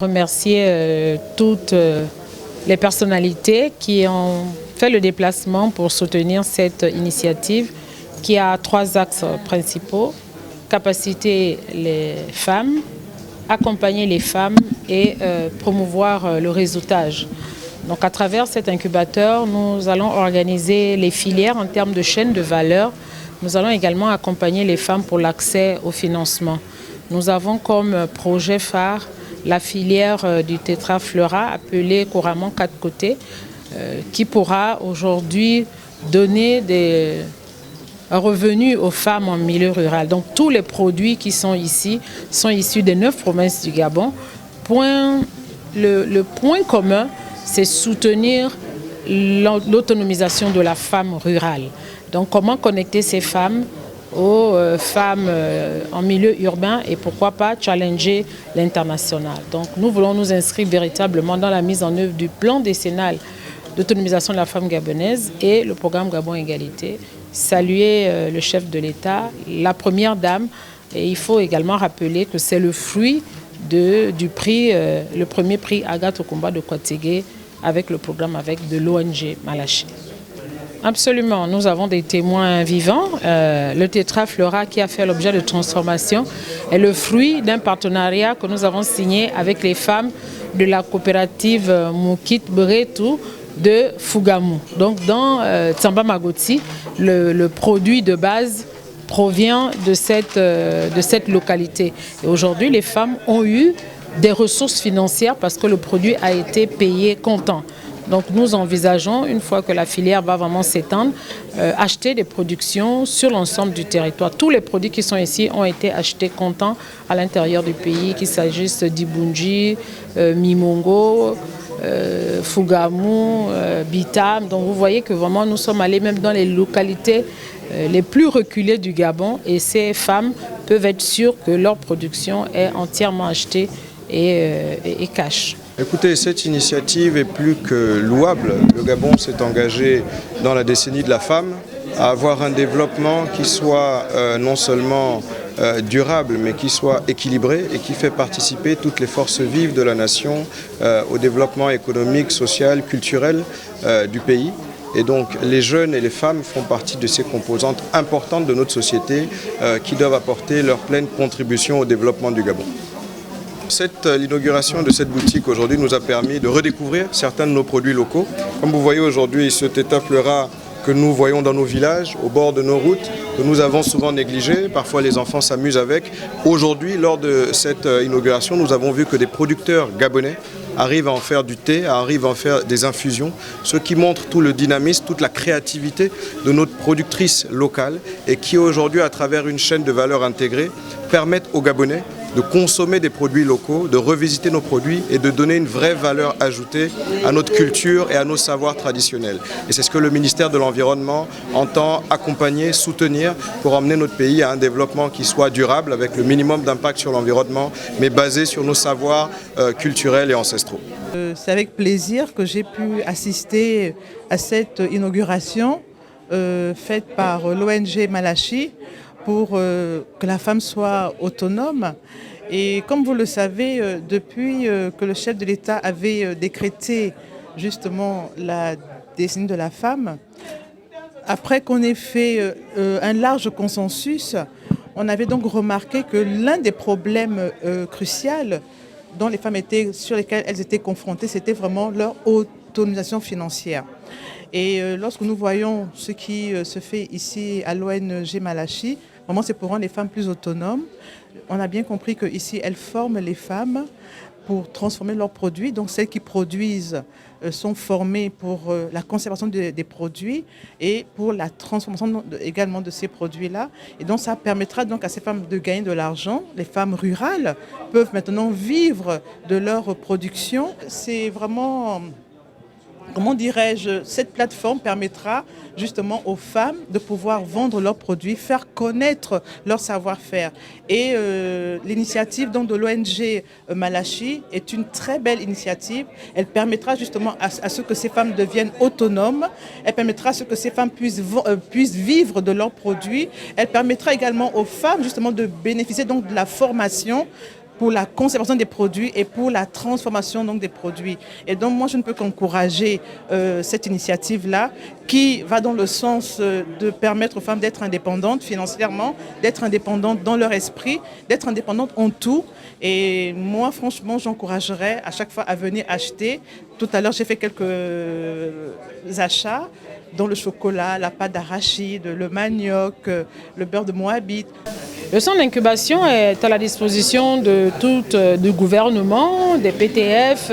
remercier toutes les personnalités qui ont fait le déplacement pour soutenir cette initiative qui a 3 axes principaux: capaciter les femmes, accompagner les femmes et promouvoir le réseautage. Donc à travers cet incubateur, nous allons organiser les filières en termes de chaîne de valeur. Nous allons également accompagner les femmes pour l'accès au financement. Nous avons comme projet phare la filière du tétrafleura, appelée couramment 4 côtés, qui pourra aujourd'hui donner un revenu aux femmes en milieu rural. Donc tous les produits qui sont ici sont issus des 9 provinces du Gabon. Le point commun, c'est soutenir l'autonomisation de la femme rurale. Donc comment connecter ces femmes aux femmes en milieu urbain et pourquoi pas challenger l'international. Donc nous voulons nous inscrire véritablement dans la mise en œuvre du plan décennal d'autonomisation de la femme gabonaise et le programme Gabon Égalité. Saluer le chef de l'État, la première dame, et il faut également rappeler que c'est le fruit du prix, le premier prix Agathe Okumba de Kwategé avec le programme avec de l'ONG Malachi. Absolument, nous avons des témoins vivants. Le tétrafleura qui a fait l'objet de transformation est le fruit d'un partenariat que nous avons signé avec les femmes de la coopérative Moukit Bretou de Fugamu. Donc dans Tsamba Magoti, le produit de base provient de cette localité. Et aujourd'hui, les femmes ont eu des ressources financières parce que le produit a été payé comptant. Donc nous envisageons, une fois que la filière va vraiment s'étendre, acheter des productions sur l'ensemble du territoire. Tous les produits qui sont ici ont été achetés comptant à l'intérieur du pays, qu'il s'agisse d'Ibunji, Mimongo, Fugamu, Bitam. Donc vous voyez que vraiment nous sommes allés même dans les localités les plus reculées du Gabon et ces femmes peuvent être sûres que leur production est entièrement achetée et cash. Écoutez, cette initiative est plus que louable. Le Gabon s'est engagé dans la décennie de la femme à avoir un développement qui soit non seulement durable, mais qui soit équilibré et qui fait participer toutes les forces vives de la nation au développement économique, social, culturel du pays. Et donc les jeunes et les femmes font partie de ces composantes importantes de notre société qui doivent apporter leur pleine contribution au développement du Gabon. L'inauguration de cette boutique aujourd'hui nous a permis de redécouvrir certains de nos produits locaux. Comme vous voyez aujourd'hui, ce tétrafleura que nous voyons dans nos villages, au bord de nos routes, que nous avons souvent négligé, parfois les enfants s'amusent avec. Aujourd'hui, lors de cette inauguration, nous avons vu que des producteurs gabonais arrivent à en faire du thé, arrivent à en faire des infusions, ce qui montre tout le dynamisme, toute la créativité de notre productrice locale et qui aujourd'hui, à travers une chaîne de valeur intégrée, permettent aux Gabonais de consommer des produits locaux, de revisiter nos produits et de donner une vraie valeur ajoutée à notre culture et à nos savoirs traditionnels. Et c'est ce que le ministère de l'Environnement entend accompagner, soutenir pour emmener notre pays à un développement qui soit durable avec le minimum d'impact sur l'environnement, mais basé sur nos savoirs culturels et ancestraux. C'est avec plaisir que j'ai pu assister à cette inauguration faite par l'ONG Malachi pour que la femme soit autonome. Et comme vous le savez, depuis que le chef de l'État avait décrété justement la décennie de la femme, après qu'on ait fait un large consensus, on avait donc remarqué que l'un des problèmes cruciaux dont les femmes sur lesquels elles étaient confrontées, c'était vraiment leur autonomisation financière. Et lorsque nous voyons ce qui se fait ici à l'ONG Malachi, vraiment c'est pour rendre les femmes plus autonomes. On a bien compris qu'ici, elles forment les femmes pour transformer leurs produits. Donc celles qui produisent sont formées pour la conservation des produits et pour la transformation également de ces produits-là. Et donc ça permettra donc à ces femmes de gagner de l'argent. Les femmes rurales peuvent maintenant vivre de leur production. C'est vraiment... Comment dirais-je, cette plateforme permettra justement aux femmes de pouvoir vendre leurs produits, faire connaître leur savoir-faire. Et l'initiative donc de l'ONG Malachi est une très belle initiative. Elle permettra justement à ce que ces femmes deviennent autonomes. Elle permettra à ce que ces femmes puissent vivre de leurs produits. Elle permettra également aux femmes justement de bénéficier donc de la formation pour la conservation des produits et pour la transformation donc, des produits. Et donc moi, je ne peux qu'encourager cette initiative-là qui va dans le sens de permettre aux femmes d'être indépendantes financièrement, d'être indépendantes dans leur esprit, d'être indépendantes en tout. Et moi, franchement, j'encouragerais à chaque fois à venir acheter. Tout à l'heure, j'ai fait quelques achats dans le chocolat, la pâte d'arachide, le manioc, le beurre de moabite. Le centre d'incubation est à la disposition du gouvernement, des PTF,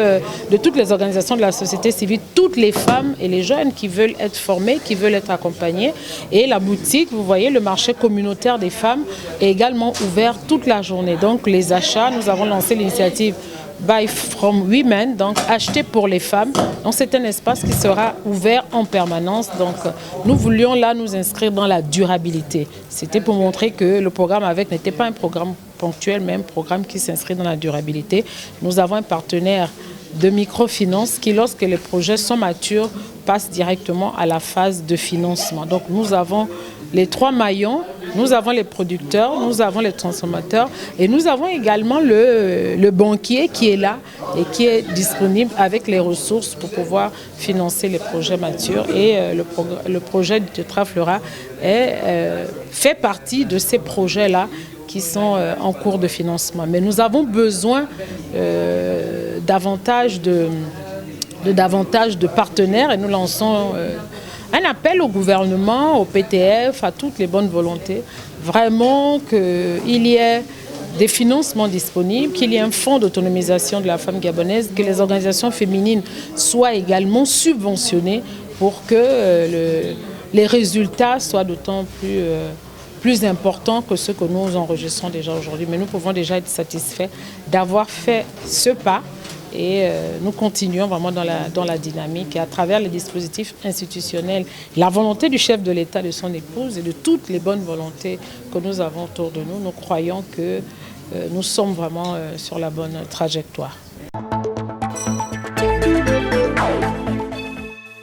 de toutes les organisations de la société civile, toutes les femmes et les jeunes qui veulent être formés, qui veulent être accompagnés. Et la boutique, vous voyez, le marché communautaire des femmes est également ouvert toute la journée. Donc les achats, nous avons lancé l'initiative Buy from Women, donc acheter pour les femmes. Donc c'est un espace qui sera ouvert en permanence. Donc nous voulions là nous inscrire dans la durabilité. C'était pour montrer que le programme avec n'était pas un programme ponctuel, mais un programme qui s'inscrit dans la durabilité. Nous avons un partenaire de microfinance qui, lorsque les projets sont matures, passe directement à la phase de financement. Donc nous avons les 3 maillons, nous avons les producteurs, nous avons les transformateurs et nous avons également le banquier qui est là et qui est disponible avec les ressources pour pouvoir financer les projets matures. Et le projet de Tetraflora fait partie de ces projets-là qui sont en cours de financement. Mais nous avons besoin davantage de partenaires et nous lançons un appel au gouvernement, au PTF, à toutes les bonnes volontés, vraiment qu'il y ait des financements disponibles, qu'il y ait un fonds d'autonomisation de la femme gabonaise, que les organisations féminines soient également subventionnées pour que les résultats soient d'autant plus importants que ceux que nous enregistrons déjà aujourd'hui. Mais nous pouvons déjà être satisfaits d'avoir fait ce pas. Et nous continuons vraiment dans la dynamique et à travers les dispositifs institutionnels, la volonté du chef de l'État, de son épouse et de toutes les bonnes volontés que nous avons autour de nous, nous croyons que nous sommes vraiment sur la bonne trajectoire.